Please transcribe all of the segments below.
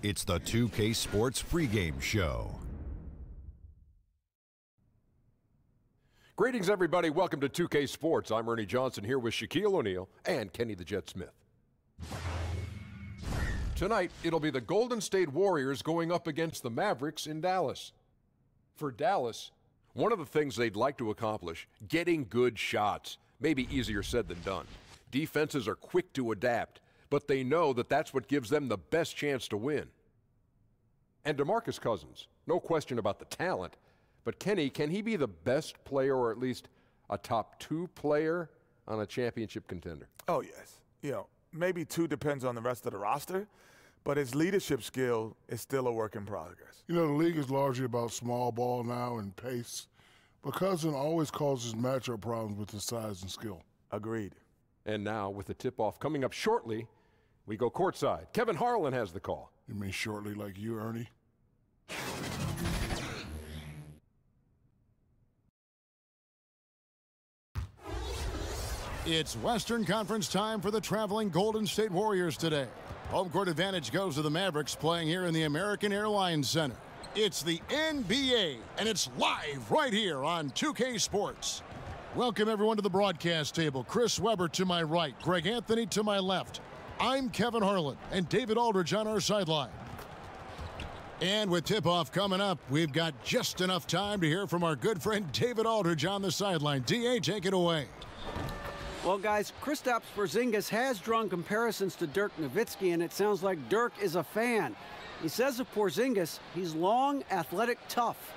It's the 2K Sports pregame show. Greetings, everybody. Welcome to 2K Sports. I'm Ernie Johnson here with Shaquille O'Neal and Kenny the Jet Smith. Tonight, it'll be the Golden State Warriors going up against the Mavericks in Dallas. For Dallas, one of the things they'd like to accomplish, getting good shots. Maybe easier said than done. Defenses are quick to adapt, but they know that that's what gives them the best chance to win. And DeMarcus Cousins, no question about the talent, but Kenny, can he be the best player or at least a top 2 player on a championship contender? Oh, yes. Maybe 2 depends on the rest of the roster, but his leadership skill is still a work in progress. The league is largely about small ball now and pace, but Cousin always causes matchup problems with his size and skill. Agreed. And now, with the tip-off coming up shortly, we go courtside. Kevin Harlan has the call. You mean shortly like you, Ernie? It's Western Conference time for the traveling Golden State Warriors today. Home court advantage goes to the Mavericks playing here in the American Airlines Center. It's the NBA, and it's live right here on 2K Sports. Welcome, everyone, to the broadcast table. Chris Webber to my right, Greg Anthony to my left. I'm Kevin Harlan, and David Aldridge on our sideline. And with tip-off coming up, we've got just enough time to hear from our good friend David Aldridge on the sideline. D.A., take it away. Well, guys, Kristaps Porzingis has drawn comparisons to Dirk Nowitzki, and it sounds like Dirk is a fan. He says of Porzingis, he's long, athletic, tough.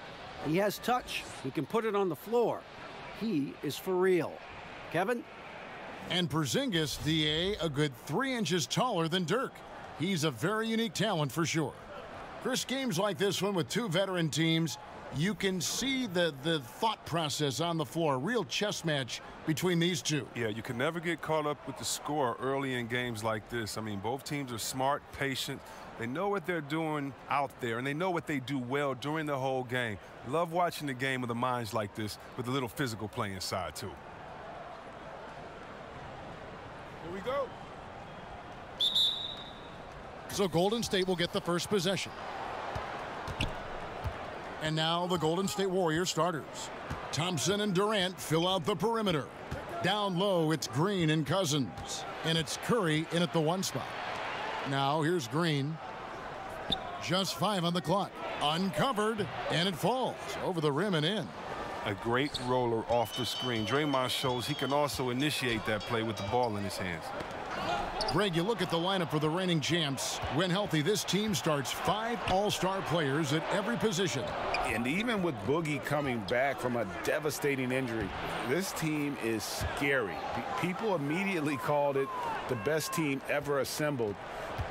He has touch. He can put it on the floor. He is for real. Kevin? And Porzingis, D.A., a good 3 inches taller than Dirk. He's a very unique talent for sure. Chris, games like this one with 2 veteran teams, you can see the thought process on the floor, a real chess match between these two. Yeah, you can never get caught up with the score early in games like this. I mean, both teams are smart, patient. They know what they're doing out there, and they know what they do well during the whole game. Love watching the game with the minds like this with a little physical play inside, too. Here we go. So Golden State will get the first possession. And now the Golden State Warriors starters. Thompson and Durant fill out the perimeter. Down low, it's Green and Cousins. And it's Curry in at the 1 spot. Now here's Green. Just 5 on the clock. Uncovered, and it falls over the rim and in. A great roller off the screen. Draymond shows he can also initiate that play with the ball in his hands. Greg, you look at the lineup for the reigning champs. When healthy, this team starts 5 all-star players at every position. And even with Boogie coming back from a devastating injury, this team is scary. People immediately called it the best team ever assembled.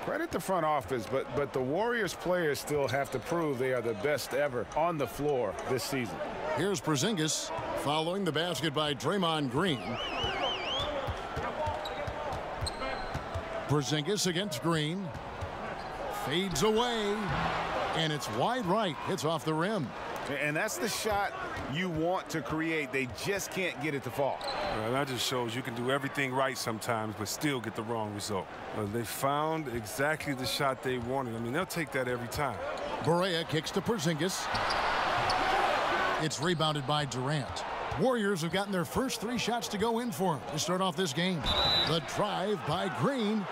Credit the front office, but the Warriors players still have to prove they are the best ever on the floor this season. Here's Porzingis following the basket by Draymond Green. Porzingis against Green. Fades away. And it's wide right. It's off the rim. And that's the shot you want to create. They just can't get it to fall. Well, that just shows you can do everything right sometimes, but still get the wrong result. They found exactly the shot they wanted. I mean, they'll take that every time. Barea kicks to Porzingis. It's rebounded by Durant. Warriors have gotten their first 3 shots to go in for him to start off this game. The drive by Green.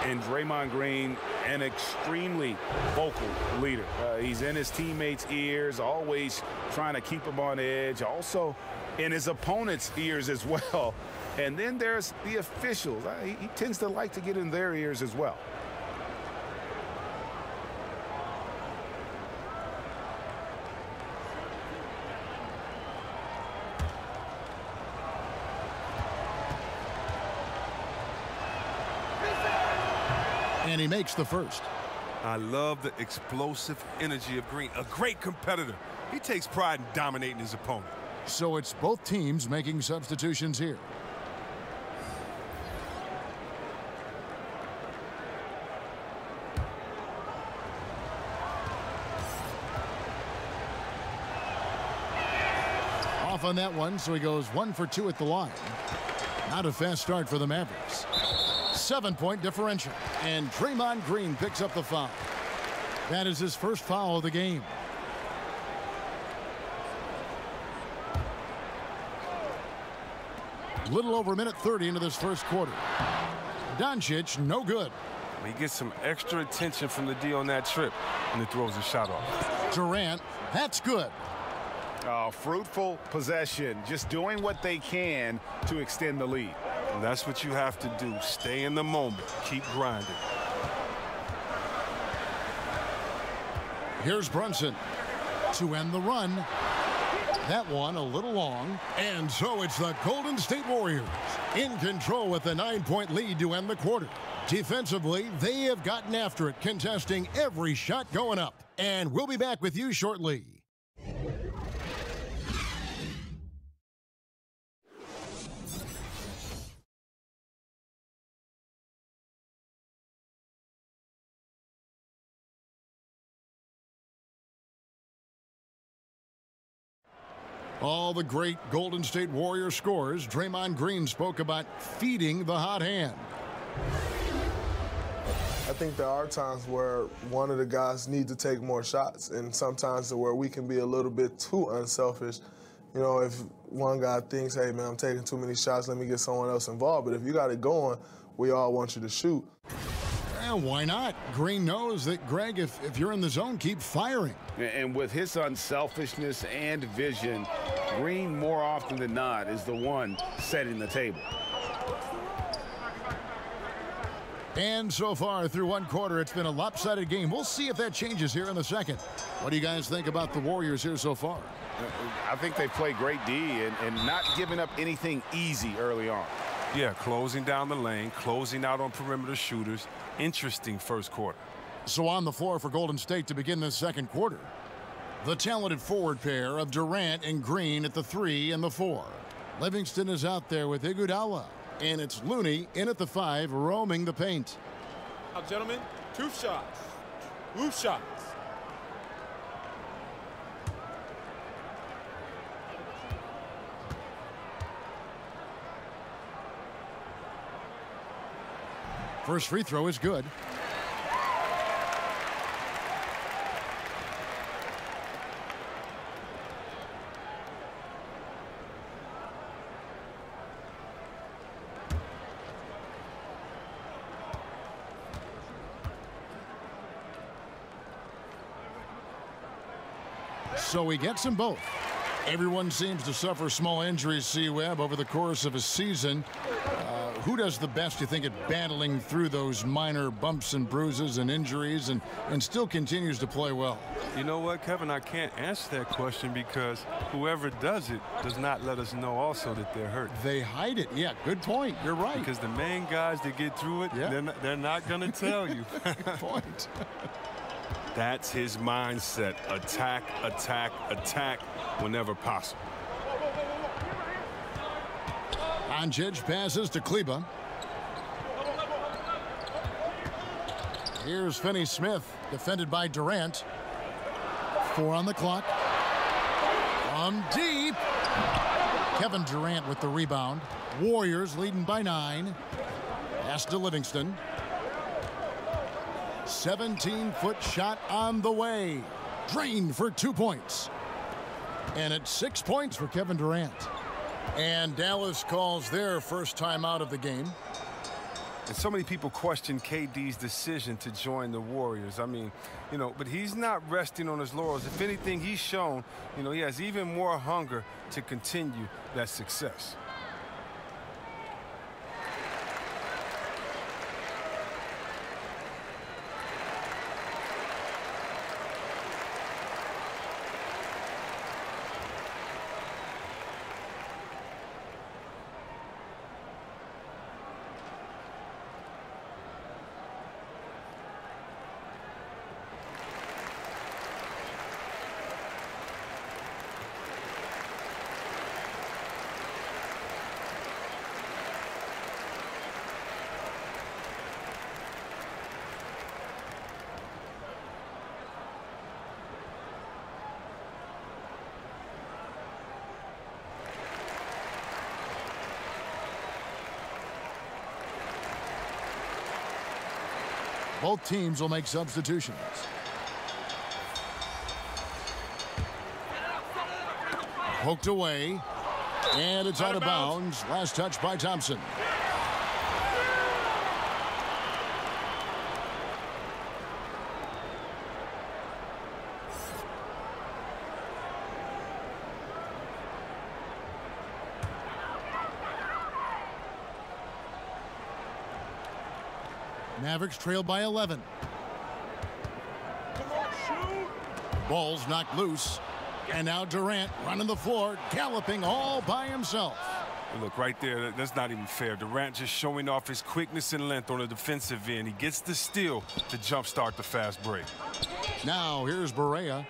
And Draymond Green, an extremely vocal leader. He's in his teammates' ears, always trying to keep them on edge, also in his opponent's ears as well. And then there's the officials. He tends to like to get in their ears as well. And he makes the first. I love the explosive energy of Green. A great competitor. He takes pride in dominating his opponent. So it's both teams making substitutions here. Off on that one, so he goes 1 for 2 at the line. Not a fast start for the Mavericks. 7-point differential. And Draymond Green picks up the foul. That is his first foul of the game. Little over a minute 30 into this first quarter. Doncic, no good. He gets some extra attention from the D on that trip, and he throws his shot off. Durant, that's good. Fruitful possession, just doing what they can to extend the lead. And that's what you have to do. Stay in the moment. Keep grinding. Here's Brunson to end the run. That one a little long. And so it's the Golden State Warriors in control with a 9-point lead to end the quarter. Defensively, they have gotten after it, contesting every shot going up. And we'll be back with you shortly. All the great Golden State Warrior scores, Draymond Green spoke about feeding the hot hand. I think there are times where one of the guys needs to take more shots, and sometimes where we can be a little bit too unselfish. You know, if one guy thinks, hey, man, I'm taking too many shots, let me get someone else involved. But if you got it going, we all want you to shoot. Yeah, why not? Green knows that, Greg, if you're in the zone, keep firing. And with his unselfishness and vision, Green, more often than not, is the one setting the table. And so far, through one quarter, it's been a lopsided game. We'll see if that changes here in the second. What do you guys think about the Warriors here so far? I think they played great D and not giving up anything easy early on. Yeah, closing down the lane, closing out on perimeter shooters. Interesting first quarter. So on the floor for Golden State to begin this second quarter, the talented forward pair of Durant and Green at the 3 and the 4. Livingston is out there with Iguodala, and it's Looney in at the 5, roaming the paint. Now, gentlemen, 2 shots. 2 shots. First free throw is good. So he gets them both. Everyone seems to suffer small injuries, C-Webb, over the course of a season. Who does the best, you think, at battling through those minor bumps and bruises and injuries and still continues to play well? You know what, Kevin? I can't answer that question because whoever does it does not let us know also that they're hurt. They hide it. Yeah, good point. You're right. Because the main guys that get through it, yeah, they're not going to tell you. Good point. That's his mindset. Attack, attack, attack whenever possible. Doncic passes to Kleba. Here's Finney-Smith, defended by Durant. 4 on the clock. From deep. Kevin Durant with the rebound. Warriors leading by 9. Pass to Livingston. 17-foot shot on the way. Drained for 2 points. And it's 6 points for Kevin Durant. And Dallas calls their first time out of the game. And so many people question KD's decision to join the Warriors. I mean, you know, but he's not resting on his laurels. If anything, he's shown, you know, he has even more hunger to continue that success. Both teams will make substitutions. Poked away, and it's out of bounds. Last touch by Thompson. Mavericks trail by 11. Ball's knocked loose. And now Durant running the floor, galloping all by himself. Look, right there, that's not even fair. Durant just showing off his quickness and length on the defensive end. He gets the steal to jumpstart the fast break. Now here's Barea.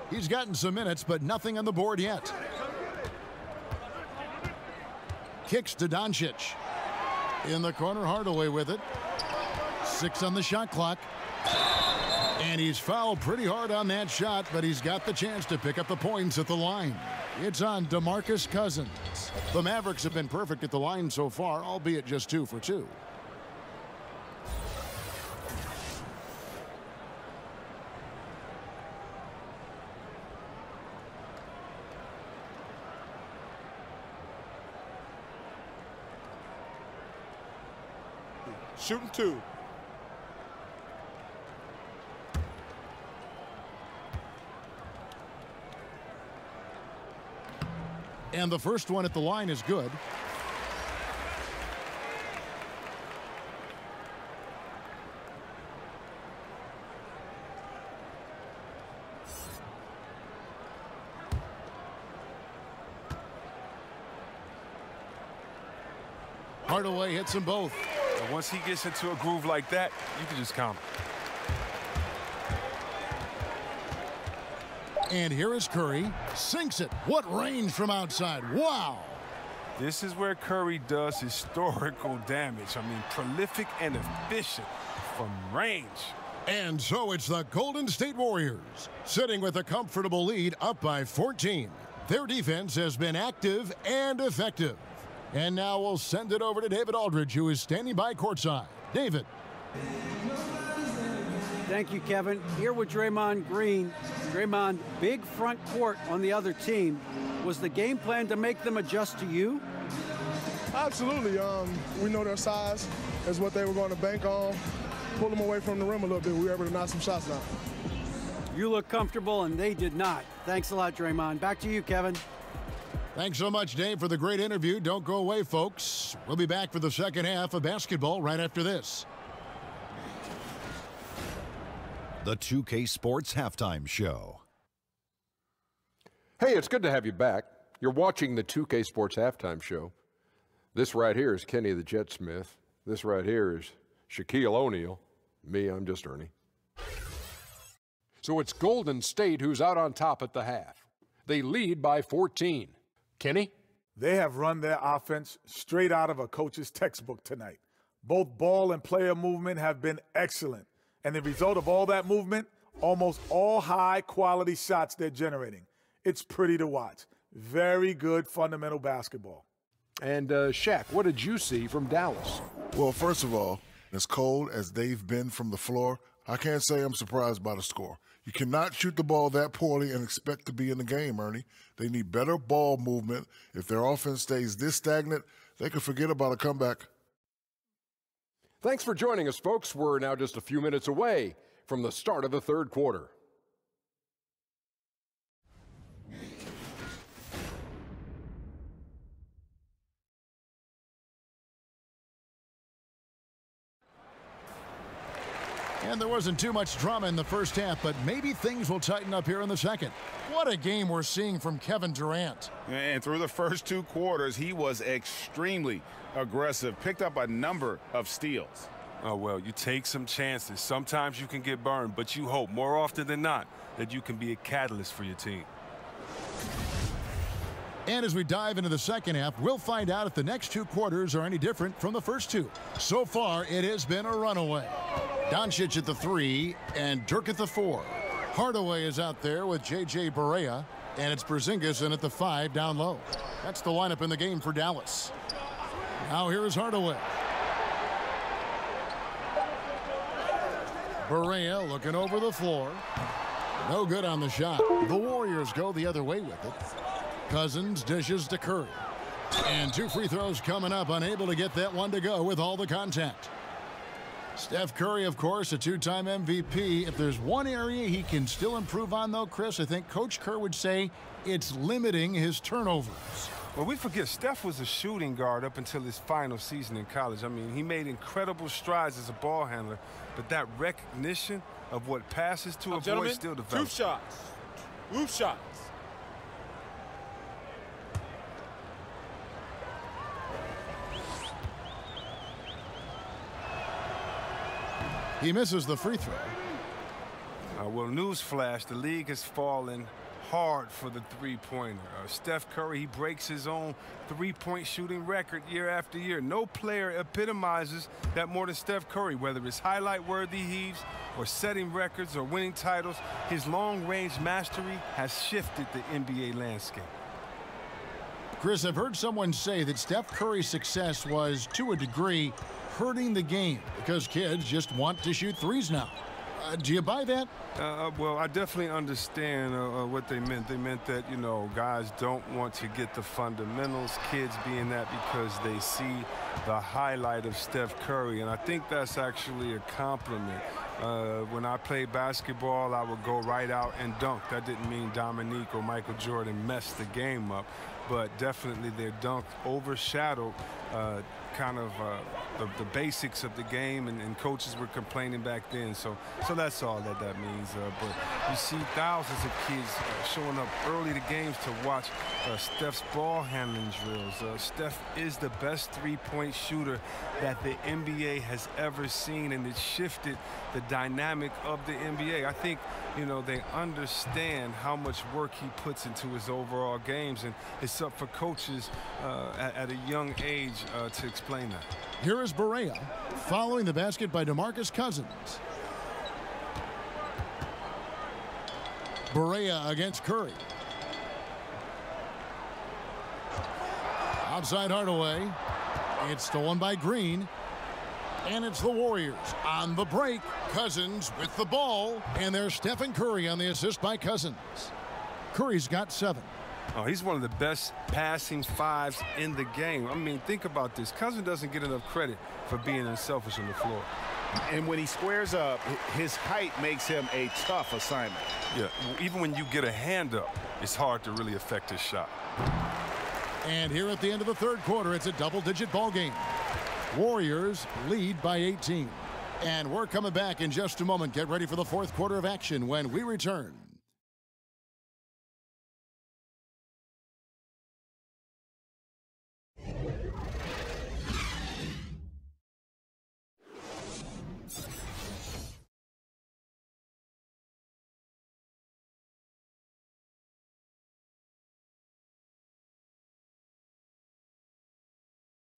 He's gotten some minutes, but nothing on the board yet. Kicks to Doncic. In the corner, Hardaway with it. 6 on the shot clock. And he's fouled pretty hard on that shot, but he's got the chance to pick up the points at the line. It's on DeMarcus Cousins. The Mavericks have been perfect at the line so far, albeit just 2 for 2. Shooting 2. And the first one at the line is good. Hardaway hits them both. And once he gets into a groove like that, you can just count him. And here is Curry. Sinks it. What range from outside. Wow. This is where Curry does historical damage. I mean, prolific and efficient from range. And so it's the Golden State Warriors, sitting with a comfortable lead up by 14. Their defense has been active and effective. And now we'll send it over to David Aldridge, who is standing by courtside. David. Thank you, Kevin. Here with Draymond Green. Draymond, big front court on the other team. Was the game plan to make them adjust to you? Absolutely. We know their size is what they were going to bank on. Pull them away from the rim a little bit. We were able to knock some shots down. You look comfortable, and they did not. Thanks a lot, Draymond. Back to you, Kevin. Thanks so much, Dave, for the great interview. Don't go away, folks. We'll be back for the second half of basketball right after this. The 2K Sports Halftime Show. Hey, it's good to have you back. You're watching the 2K Sports Halftime Show. This right here is Kenny the Jet Smith. This right here is Shaquille O'Neal. Me, I'm just Ernie. So it's Golden State who's out on top at the half. They lead by 14. Kenny? They have run their offense straight out of a coach's textbook tonight. Both ball and player movement have been excellent. And the result of all that movement, almost all high-quality shots they're generating. It's pretty to watch. Very good fundamental basketball. And Shaq, what did you see from Dallas? Well, first of all, as cold as they've been from the floor, I can't say I'm surprised by the score. You cannot shoot the ball that poorly and expect to be in the game, Ernie. They need better ball movement. If their offense stays this stagnant, they could forget about a comeback. Thanks for joining us, folks. We're now just a few minutes away from the start of the third quarter. And there wasn't too much drama in the first half, but maybe things will tighten up here in the second. What a game we're seeing from Kevin Durant. And through the first 2 quarters, he was extremely aggressive, picked up a number of steals. Oh, well, you take some chances. Sometimes you can get burned, but you hope more often than not that you can be a catalyst for your team. And as we dive into the second half, we'll find out if the next 2 quarters are any different from the first 2. So far, it has been a runaway. Doncic at the 3 and Dirk at the 4. Hardaway is out there with J.J. Barea, and it's Porzingis in at the 5 down low. That's the lineup in the game for Dallas. Now here is Hardaway. Barea looking over the floor. No good on the shot. The Warriors go the other way with it. Cousins dishes to Curry. And 2 free throws coming up, unable to get that one to go with all the contact. Steph Curry, of course, a 2-time MVP. If there's one area he can still improve on, though, Chris, I think Coach Kerr would say it's limiting his turnovers. Well, we forget Steph was a shooting guard up until his final season in college. I mean, he made incredible strides as a ball handler, but that recognition of what passes to avoid still develops. 2 shots. 2 shots. He misses the free throw. Well, newsflash, the league has fallen hard for the three-pointer. Steph Curry, he breaks his own three-point shooting record year after year. No player epitomizes that more than Steph Curry, whether it's highlight-worthy heaves or setting records or winning titles. His long-range mastery has shifted the NBA landscape. Chris, I've heard someone say that Steph Curry's success was, to a degree, hurting the game because kids just want to shoot threes now. Do you buy that? Well, I definitely understand what they meant. They meant that, you know, guys don't want to get the fundamentals, kids being that because they see the highlight of Steph Curry. And I think that's actually a compliment. When I played basketball, I would go right out and dunk. That didn't mean Dominique or Michael Jordan messed the game up, but definitely their dunk overshadowed kind of the basics of the game, and coaches were complaining back then. So that's all that means. But you see thousands of kids showing up early to games to watch Steph's ball handling drills. Steph is the best three-point shooter that the NBA has ever seen, and it shifted the dynamic of the NBA. I think, you know, they understand how much work he puts into his overall games, and it's up for coaches at a young age to explain that. Here is Barea following the basket by DeMarcus Cousins. Barea against Curry. Outside Hardaway. It's stolen by Green. And it's the Warriors on the break. Cousins with the ball. And there's Stephen Curry on the assist by Cousins. Curry's got 7. Oh, he's one of the best passing fives in the game. I mean, think about this. Cousins doesn't get enough credit for being unselfish on the floor. And when he squares up, his height makes him a tough assignment. Yeah, even when you get a hand up, it's hard to really affect his shot. And here at the end of the third quarter, it's a double-digit ball game. Warriors lead by 18. And we're coming back in just a moment. Get ready for the fourth quarter of action when we return.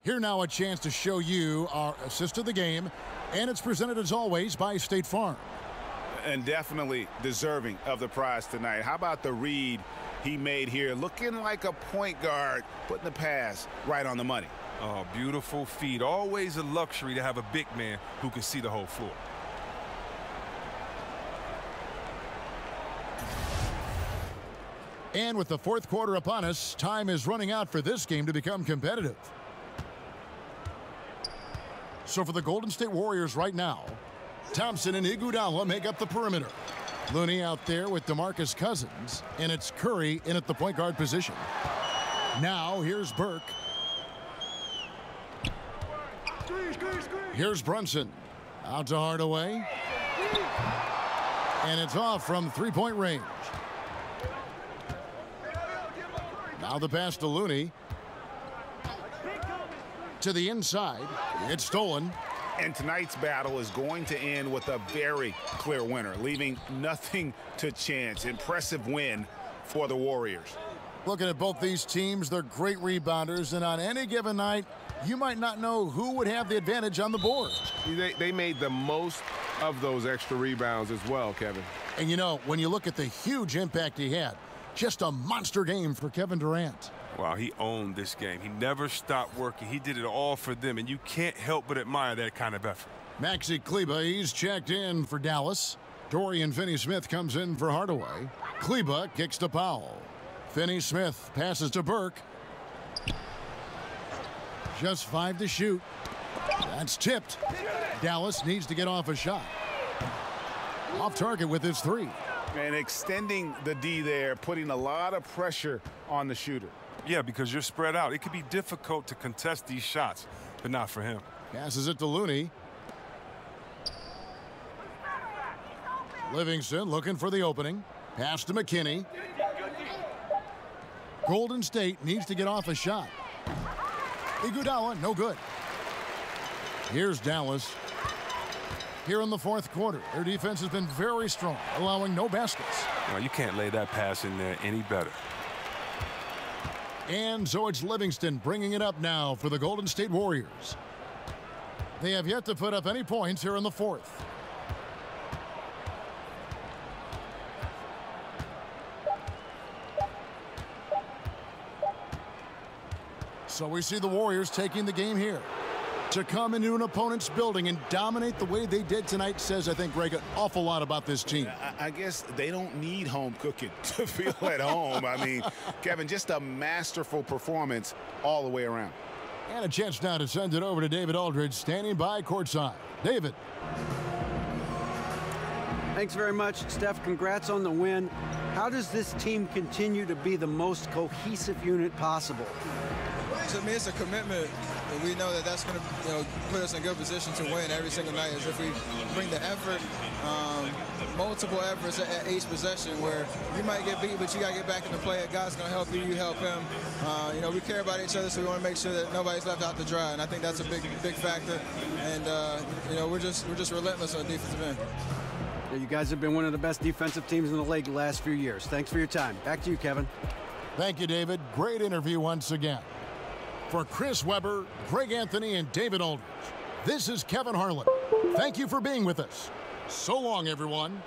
Here now a chance to show you our assist of the game, and it's presented as always by State Farm. And definitely deserving of the prize tonight. How about the read he made here, looking like a point guard, putting the pass right on the money. Oh, beautiful feed. Always a luxury to have a big man who can see the whole floor. And with the fourth quarter upon us, time is running out for this game to become competitive. So for the Golden State Warriors right now, Thompson and Iguodala make up the perimeter. Looney out there with DeMarcus Cousins, and it's Curry in at the point guard position. Now here's Burke. Here's Brunson. Out to Hardaway. And it's off from three-point range. Now the pass to Looney. To the inside. It's stolen. And tonight's battle is going to end with a very clear winner, leaving nothing to chance. Impressive win for the Warriors. Looking at both these teams, they're great rebounders, and on any given night, you might not know who would have the advantage on the board. They made the most of those extra rebounds as well, Kevin. And you know, when you look at the huge impact he had, just a monster game for Kevin Durant. Wow, he owned this game. He never stopped working. He did it all for them, and you can't help but admire that kind of effort. Maxi Kleba, he's checked in for Dallas. Dorian Finney-Smith comes in for Hardaway. Kleba kicks to Powell. Finney-Smith passes to Burke. Just 5 to shoot. That's tipped. Dallas needs to get off a shot. Off target with his 3. And extending the D there, putting a lot of pressure on the shooter. Yeah, because you're spread out. It can be difficult to contest these shots, but not for him. Passes it to Looney. Livingston looking for the opening. Pass to McKinney. Golden State needs to get off a shot. Iguodala, no good. Here's Dallas. Here in the fourth quarter, their defense has been very strong, allowing no baskets. Well, you can't lay that pass in there any better. And so it's Livingston bringing it up now for the Golden State Warriors. They have yet to put up any points here in the fourth. So we see the Warriors taking the game here. To come into an opponent's building and dominate the way they did tonight says, I think, Greg, an awful lot about this team. I guess they don't need home cooking to feel at home. I mean, Kevin, just a masterful performance all the way around. And a chance now to send it over to David Aldridge, standing by courtside. David. Thanks very much, Steph. Congrats on the win. How does this team continue to be the most cohesive unit possible? To me, it's a commitment. And we know that that's going to put us in a good position to win every single night. Is if we bring the effort, multiple efforts at each possession, where you might get beat, but you got to get back into play. God's going to help you, you help him. We care about each other, so we want to make sure that nobody's left out to dry. And I think that's a big factor. And we're just relentless on defensive end. Yeah, you guys have been one of the best defensive teams in the league the last few years. Thanks for your time. Back to you, Kevin. Thank you, David. Great interview once again. For Chris Webber, Greg Anthony, and David Aldridge, this is Kevin Harlan. Thank you for being with us. So long, everyone.